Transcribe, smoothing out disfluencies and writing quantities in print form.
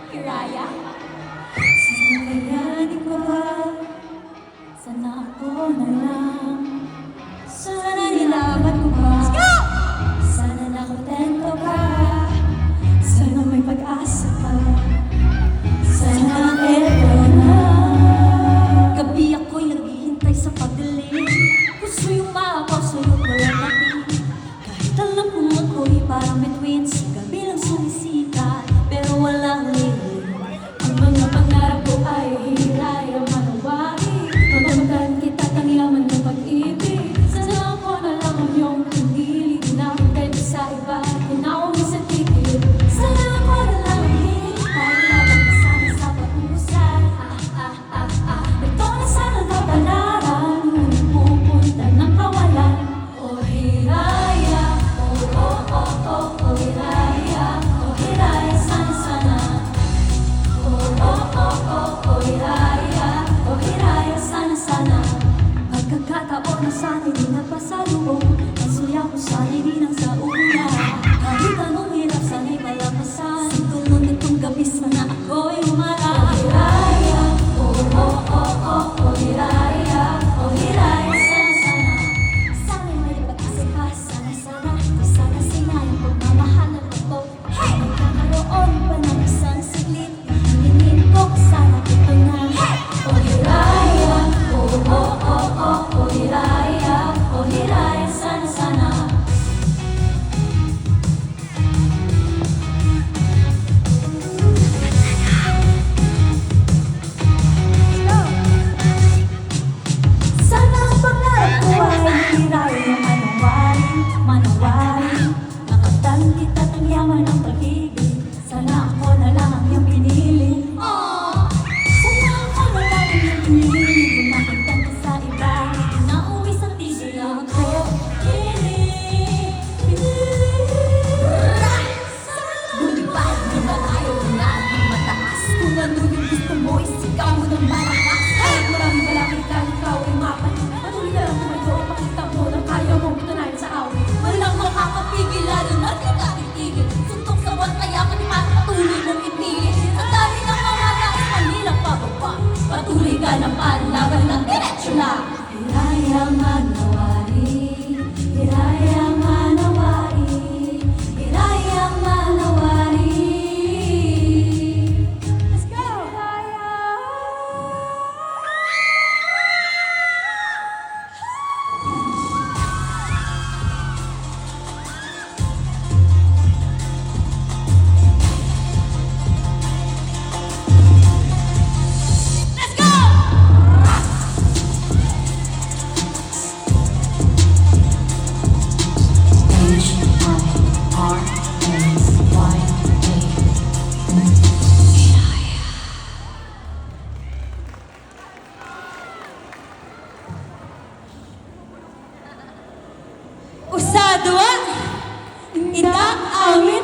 Hiraya? Sana kayanin ko ba? Sana ako na lang. Sana nilaban ko ba? Sana nakontento ka. Sana may pag-asa pa. Sana eto na. Gabi ako'y naghihintay sa pagdilim. Gusto yung maapaw sa'yo walang natin. Kahit alam kong ako'y parang between. Sa gabi lang sumisita, pero walang lilim. Ang mga pangarap ko ay hiraya manawari. Makamtan kita ang yaman ng pag-ibig. Sana ako na lang ang iyong pinili. Di na akong pwede sa iba, pinauwi sa tigil. Sana ako na lang ang hinihintay. Labang kasama sa pag-uusay. Ito na sana kapalaran. Ngunit pupunta ng kawalan. Oh hiraya, oh hiraya. Oh hiraya, sana sana. Oh hiraya, sana sana. Pagkakataon na sana'y di nagpasalubong. Ang suya ko sana'y di nang sa una. Kahit anong hirap sana'y palampasan. Sa tulog nitong gabi sana ako'y umara. Oh hiraya, oh hiraya. Oh hiraya, sana sana. Sana'y may pag-asa pa, sana sana. Di sana sinayang pagmamahal ng ito. Hey! Magkakaroon pa ng isang saglit. Hihingin ko sana ito na. Hey! Oh hiraya, oh hiraya. Oh hiraya, sana sana. Sana ang pangarap ko ay hiraya manawari. Nakatan kita ng yaman ng pag-ibig. Sana ako na lang ang iyong pinili. Sana ako na lang ang iyong pinili. Di nakagtan ka sa iba, pinauwi sa tigil ako. Lumipad, di ba tayo na di mataas? Kung ano yung gusto mo, isigaw mo ng malakas. Kahit maraming balakid ka, ikaw ay mapanin. Patuloy ka lang tumayo, ipakita mo na kaya mong tunayan sa awit. Walang makakapigil, lalo na di ka titigil. Suntok sa buwan, kaya maniman, patuloy mong ipili. Sa dami ng mga nais, manilang pababa. Patuloy ka ng panlaban ng diretsyo lang. Hiraya manawari, hiraya manawari, hiraya manawari. Let's go! Hiraya! Let's go! Usado, ida, amin.